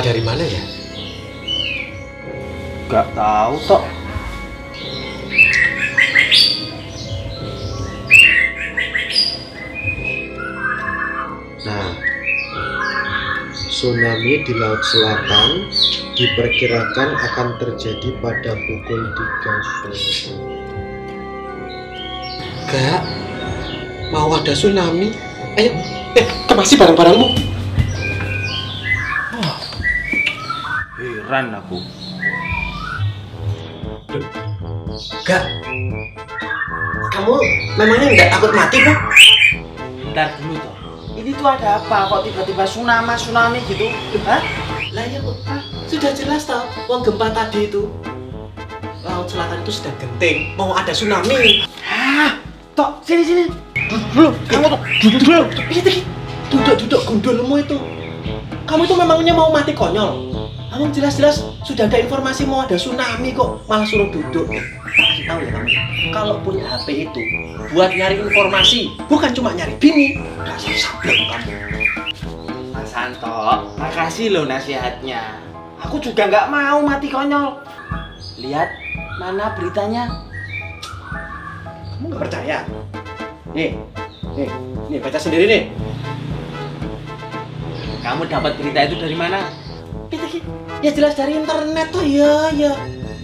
dari mana ya? Gak tahu toh. Nah, tsunami di Laut Selatan diperkirakan akan terjadi pada pukul 3 sore. Gak, mau ada tsunami? Ayo, kemasi barang-barangmu. Heran aku. Gak, kamu memangnya nggak takut mati kok? Bentar dulu toh. Ini tuh ada apa? Kok tiba-tiba tsunami gitu? Hah? Lah ya kok, sudah jelas tau, uang gempa tadi itu Laut Selatan itu sedang genting, mau ada tsunami. Hah? Tok, sini. Duduk, kamu tuh duduk dulu. Duduk gundulmu itu. Kamu itu memangnya mau mati konyol? Kamu jelas-jelas sudah ada informasi mau ada tsunami kok malah suruh duduk. Kasih tahu ya kamu. Kalau punya HP itu buat nyari informasi, bukan cuma nyari bini. Dasar sableng kamu. Mas Santo, makasih loh nasihatnya. Aku juga nggak mau mati konyol. Lihat mana beritanya. Kamu nggak percaya? Nih, baca sendiri nih. Kamu dapat berita itu dari mana? Ya jelas dari internet tuh ya.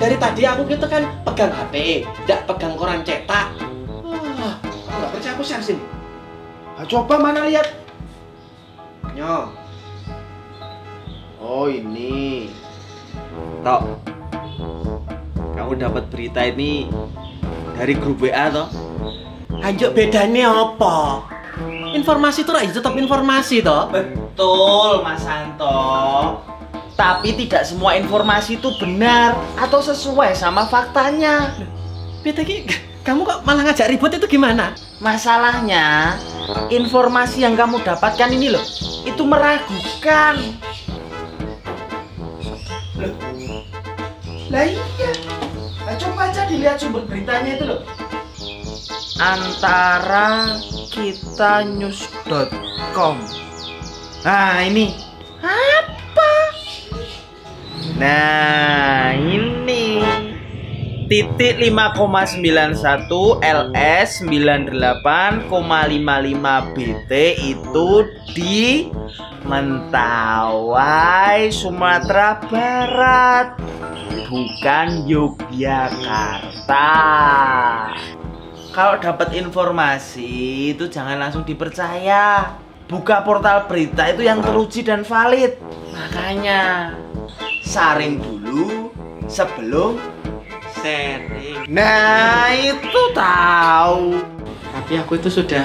Dari tadi aku gitu kan pegang HP, tidak pegang koran cetak. Kalau nggak percaya aku share sini. Coba mana lihat. Nyo. Oh ini. Tok. Kamu dapat berita ini dari grup WA toh? Anjuk bedanya apa? Informasi itu tetap informasi toh. Betul Mas Santo. Tapi tidak semua informasi itu benar atau sesuai sama faktanya. Beteki, kamu kok malah ngajak ribut itu gimana? Masalahnya, informasi yang kamu dapatkan ini loh, itu meragukan. Lah iya. Nah, coba aja dilihat sumber beritanya itu loh. Antarakitanews.com. Nah, ini. Apa? Nah, ini titik 5,91 LS 98,55 BT itu di Mentawai, Sumatera Barat, bukan Yogyakarta. Kalau dapat informasi itu jangan langsung dipercaya. Buka portal berita itu yang teruji dan valid. Makanya saring dulu sebelum sharing. Nah, itu tahu. Tapi aku itu sudah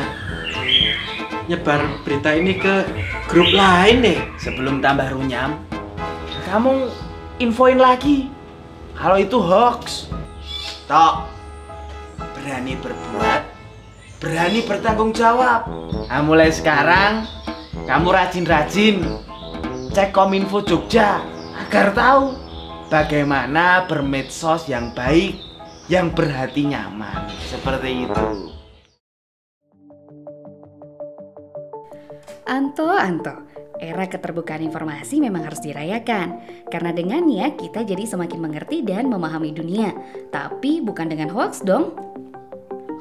nyebar berita ini ke grup lain nih. Sebelum tambah runyam, kamu infoin lagi kalau itu hoax. Tok, berani berbuat, berani bertanggung jawab. Nah, mulai sekarang kamu rajin-rajin cek Kominfo Jogja agar tahu bagaimana bermedsos yang baik, yang berhati nyaman. Seperti itu. Anto, era keterbukaan informasi memang harus dirayakan. Karena dengannya kita jadi semakin mengerti dan memahami dunia. Tapi bukan dengan hoax dong.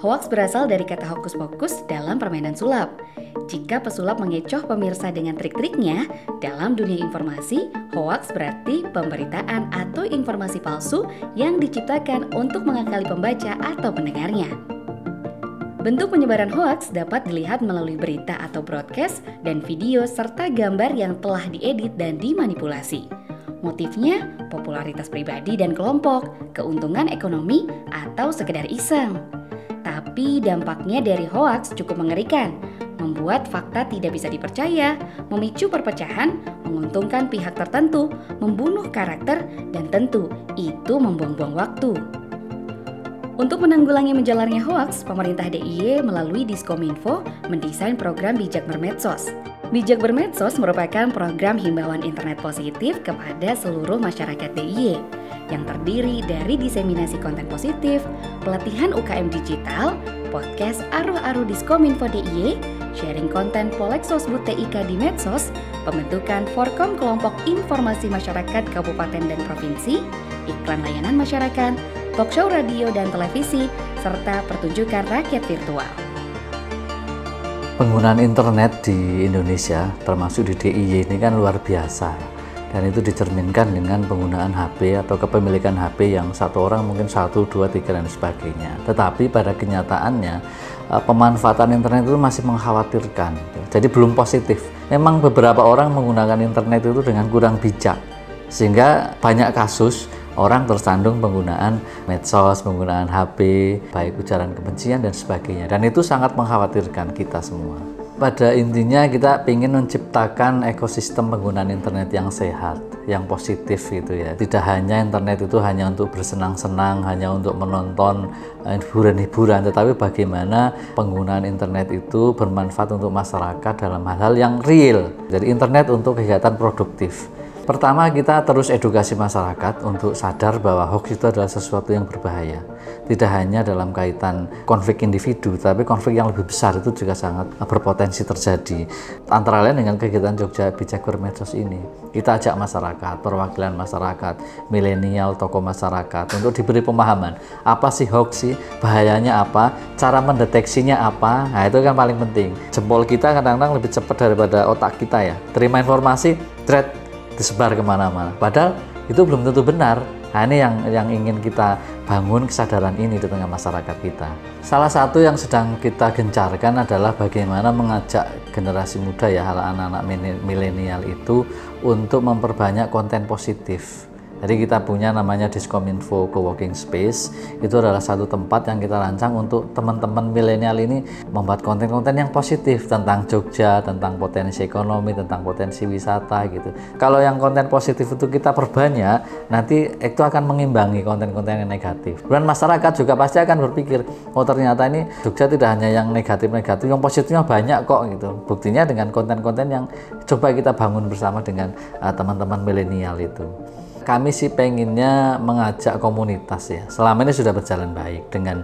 Hoax berasal dari kata hokus pokus dalam permainan sulap. Jika pesulap mengecoh pemirsa dengan trik-triknya, dalam dunia informasi, hoax berarti pemberitaan atau informasi palsu yang diciptakan untuk mengakali pembaca atau pendengarnya. Bentuk penyebaran hoaks dapat dilihat melalui berita atau broadcast dan video serta gambar yang telah diedit dan dimanipulasi. Motifnya, popularitas pribadi dan kelompok, keuntungan ekonomi, atau sekedar iseng. Tapi dampaknya dari hoaks cukup mengerikan, membuat fakta tidak bisa dipercaya, memicu perpecahan, menguntungkan pihak tertentu, membunuh karakter, dan tentu itu membuang-buang waktu. Untuk menanggulangi menjalarnya hoaks, pemerintah DIY melalui Diskominfo mendesain program Bijak Bermedsos. Bijak Bermedsos merupakan program himbauan internet positif kepada seluruh masyarakat DIY yang terdiri dari diseminasi konten positif, pelatihan UKM digital, podcast Aruh-Aruh Diskominfo DIY, sharing konten Polexosbud TIK di medsos, pembentukan Forkom Kelompok Informasi Masyarakat Kabupaten dan Provinsi, iklan layanan masyarakat, talk show radio dan televisi, serta pertunjukan rakyat virtual. Penggunaan internet di Indonesia, termasuk di DIY ini kan luar biasa. Dan itu dicerminkan dengan penggunaan HP atau kepemilikan HP yang satu orang mungkin 1, 2, 3 dan sebagainya. Tetapi pada kenyataannya pemanfaatan internet itu masih mengkhawatirkan. Jadi belum positif. Memang beberapa orang menggunakan internet itu dengan kurang bijak. Sehingga banyak kasus orang tersandung penggunaan medsos, penggunaan HP, baik ujaran kebencian dan sebagainya. Dan itu sangat mengkhawatirkan kita semua. Pada intinya kita ingin menciptakan ekosistem penggunaan internet yang sehat, yang positif gitu ya. Tidak hanya internet itu hanya untuk bersenang-senang, hanya untuk menonton hiburan-hiburan, tetapi bagaimana penggunaan internet itu bermanfaat untuk masyarakat dalam hal-hal yang real. Jadi internet untuk kegiatan produktif. Pertama, kita terus edukasi masyarakat untuk sadar bahwa hoax itu adalah sesuatu yang berbahaya. Tidak hanya dalam kaitan konflik individu, tapi konflik yang lebih besar itu juga sangat berpotensi terjadi. Antara lain dengan kegiatan Jogja Bijak Bermedsos ini, kita ajak masyarakat, perwakilan masyarakat, milenial, tokoh masyarakat untuk diberi pemahaman. Apa sih hoax sih? Bahayanya apa? Cara mendeteksinya apa? Nah, itu kan paling penting. Jempol kita kadang-kadang lebih cepat daripada otak kita ya. Terima informasi, disebar kemana-mana. Padahal itu belum tentu benar. Nah, ini yang ingin kita bangun kesadaran ini di tengah masyarakat kita. Salah satu yang sedang kita gencarkan adalah bagaimana mengajak generasi muda ya, anak-anak milenial itu untuk memperbanyak konten positif. Jadi kita punya namanya Diskominfo Coworking Space. Itu adalah satu tempat yang kita rancang untuk teman-teman milenial ini membuat konten-konten yang positif tentang Jogja, tentang potensi ekonomi, tentang potensi wisata gitu. Kalau yang konten positif itu kita perbanyak, nanti itu akan mengimbangi konten-konten yang negatif. Dan masyarakat juga pasti akan berpikir, oh ternyata ini Jogja tidak hanya yang negatif-negatif, yang positifnya banyak kok gitu. Buktinya dengan konten-konten yang coba kita bangun bersama dengan teman-teman milenial itu. Kami sih pengennya mengajak komunitas ya. Selama ini sudah berjalan baik dengan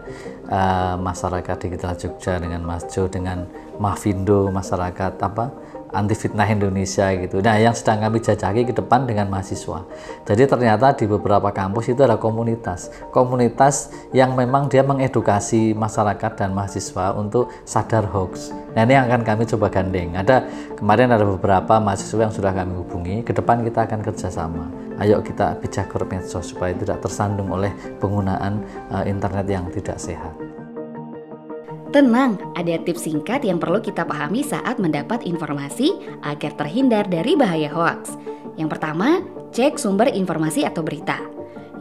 masyarakat digital Jogja, dengan Mas Jo, dengan Mavindo, masyarakat anti fitnah Indonesia gitu. Nah, yang sedang kami jajaki ke depan dengan mahasiswa. Jadi ternyata di beberapa kampus itu ada komunitas yang memang dia mengedukasi masyarakat dan mahasiswa untuk sadar hoax. Nah, ini yang akan kami coba gandeng. Kemarin ada beberapa mahasiswa yang sudah kami hubungi. Ke depan kita akan kerjasama. Ayo kita bijak bermedsos supaya tidak tersandung oleh penggunaan internet yang tidak sehat. Tenang, ada tips singkat yang perlu kita pahami saat mendapat informasi agar terhindar dari bahaya hoaks. Yang pertama, cek sumber informasi atau berita.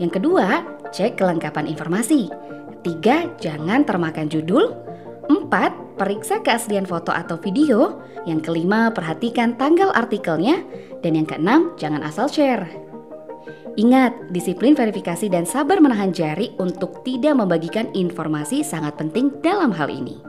Yang kedua, cek kelengkapan informasi. 3, jangan termakan judul. 4, periksa keaslian foto atau video. Yang kelima, perhatikan tanggal artikelnya. Dan yang keenam, jangan asal share. Ingat, disiplin verifikasi dan sabar menahan jari untuk tidak membagikan informasi sangat penting dalam hal ini.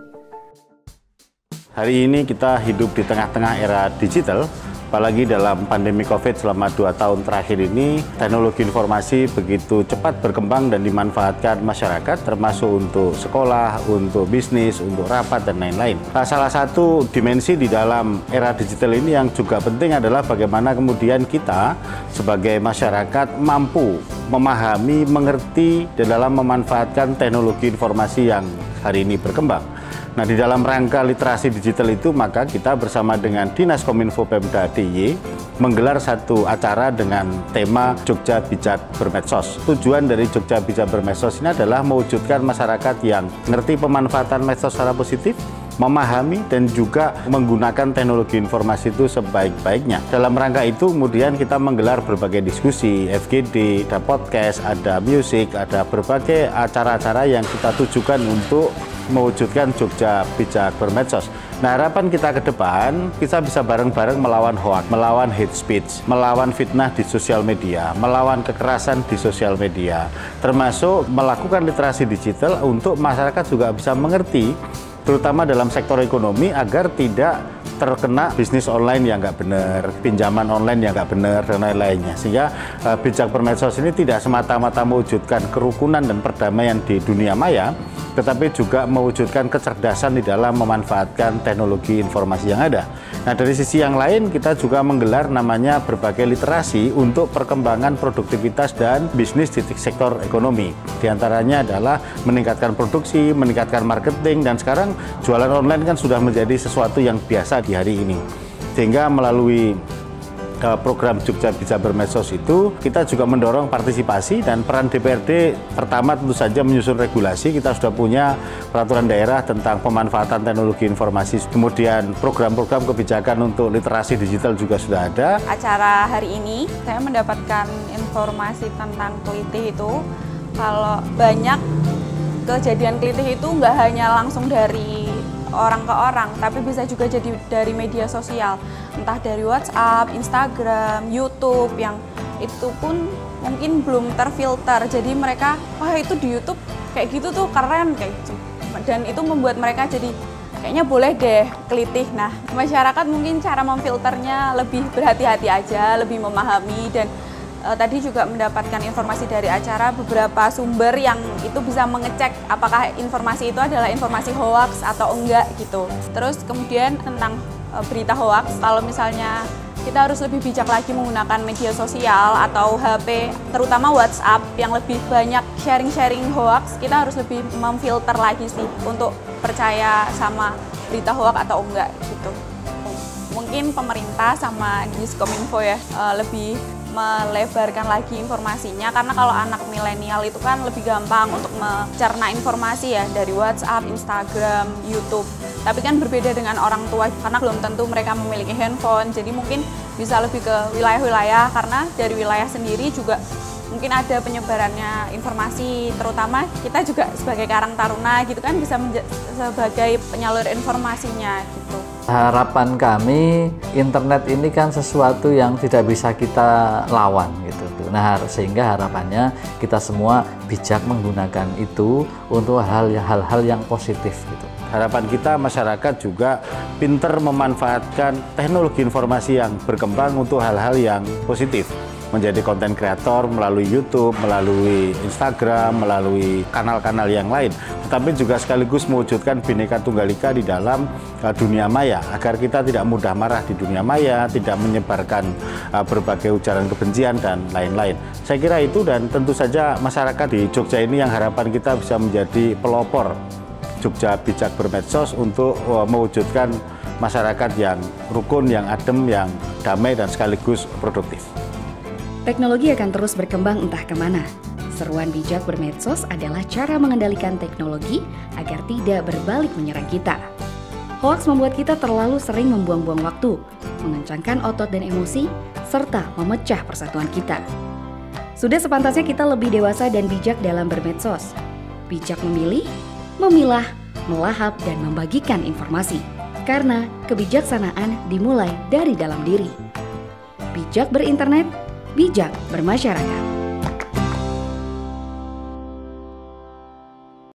Hari ini kita hidup di tengah-tengah era digital, apalagi dalam pandemi COVID selama 2 tahun terakhir ini, teknologi informasi begitu cepat berkembang dan dimanfaatkan masyarakat, termasuk untuk sekolah, untuk bisnis, untuk rapat, dan lain-lain. Nah, salah satu dimensi di dalam era digital ini yang juga penting adalah bagaimana kemudian kita sebagai masyarakat mampu memahami, mengerti, dan dalam memanfaatkan teknologi informasi yang hari ini berkembang. Nah, di dalam rangka literasi digital itu, maka kita bersama dengan Dinas Kominfo Pemda DIY menggelar satu acara dengan tema Jogja Bijak Bermedsos. Tujuan dari Jogja Bijak Bermedsos ini adalah mewujudkan masyarakat yang ngerti pemanfaatan medsos secara positif, memahami dan juga menggunakan teknologi informasi itu sebaik-baiknya. Dalam rangka itu kemudian kita menggelar berbagai diskusi, FGD, ada podcast, ada musik, ada berbagai acara-acara yang kita tujukan untuk mewujudkan Jogja Bijak Bermedsos. Nah, harapan kita ke depan, kita bisa bareng-bareng melawan hoax, melawan hate speech, melawan fitnah di sosial media, melawan kekerasan di sosial media, termasuk melakukan literasi digital untuk masyarakat juga bisa mengerti, terutama dalam sektor ekonomi, agar tidak terkena bisnis online yang nggak benar, pinjaman online yang nggak benar, dan lain-lainnya. Sehingga bijak bermedsos ini tidak semata-mata mewujudkan kerukunan dan perdamaian di dunia maya, tetapi juga mewujudkan kecerdasan di dalam memanfaatkan teknologi informasi yang ada. Nah, dari sisi yang lain kita juga menggelar namanya berbagai literasi untuk perkembangan produktivitas dan bisnis di sektor ekonomi. Di antaranya adalah meningkatkan produksi, meningkatkan marketing, dan sekarang jualan online kan sudah menjadi sesuatu yang biasa di hari ini. Sehingga melalui program Jogja Bijak Bermedsos itu kita juga mendorong partisipasi, dan peran DPRD pertama tentu saja menyusun regulasi. Kita sudah punya peraturan daerah tentang pemanfaatan teknologi informasi, kemudian program-program kebijakan untuk literasi digital juga sudah ada. Acara hari ini saya mendapatkan informasi tentang kelitih itu, kalau banyak kejadian kelitih itu nggak hanya langsung dari orang ke orang, tapi bisa juga jadi dari media sosial, entah dari WhatsApp, Instagram, YouTube, yang itu pun mungkin belum terfilter. Jadi mereka, wah itu di YouTube kayak gitu tuh keren kayak gitu. Dan itu membuat mereka jadi kayaknya boleh deh kelitih. Nah, masyarakat mungkin cara memfilternya lebih berhati-hati aja, lebih memahami, dan tadi juga mendapatkan informasi dari acara beberapa sumber yang itu bisa mengecek apakah informasi itu adalah informasi hoax atau enggak gitu. Terus kemudian tentang berita hoax, kalau misalnya kita harus lebih bijak lagi menggunakan media sosial atau HP, terutama WhatsApp yang lebih banyak sharing-sharing hoax, kita harus lebih memfilter lagi sih untuk percaya sama berita hoax atau enggak gitu. Mungkin pemerintah sama Diskominfo ya lebih melebarkan lagi informasinya, karena kalau anak milenial itu kan lebih gampang untuk mencerna informasi ya dari WhatsApp, Instagram, YouTube. Tapi kan berbeda dengan orang tua, karena belum tentu mereka memiliki handphone, jadi mungkin bisa lebih ke wilayah-wilayah, karena dari wilayah sendiri juga mungkin ada penyebarannya informasi, terutama kita juga sebagai Karang Taruna gitu kan bisa sebagai penyalur informasinya gitu. Harapan kami, internet ini kan sesuatu yang tidak bisa kita lawan gitu. Nah, sehingga harapannya kita semua bijak menggunakan itu untuk hal-hal yang positif gitu. Harapan kita masyarakat juga pinter memanfaatkan teknologi informasi yang berkembang untuk hal-hal yang positif. Menjadi konten kreator melalui YouTube, melalui Instagram, melalui kanal-kanal yang lain. Tetapi juga sekaligus mewujudkan Bhinneka Tunggal Ika di dalam dunia maya, agar kita tidak mudah marah di dunia maya, tidak menyebarkan berbagai ujaran kebencian dan lain-lain. Saya kira itu, dan tentu saja masyarakat di Jogja ini yang harapan kita bisa menjadi pelopor Jogja Bijak Bermedsos untuk mewujudkan masyarakat yang rukun, yang adem, yang damai, dan sekaligus produktif. Teknologi akan terus berkembang entah kemana. Seruan bijak bermedsos adalah cara mengendalikan teknologi agar tidak berbalik menyerang kita. Hoaks membuat kita terlalu sering membuang-buang waktu, mengencangkan otot dan emosi, serta memecah persatuan kita. Sudah sepantasnya kita lebih dewasa dan bijak dalam bermedsos. Bijak memilih, memilah, melahap, dan membagikan informasi. Karena kebijaksanaan dimulai dari dalam diri. Bijak berinternet, bijak bermasyarakat.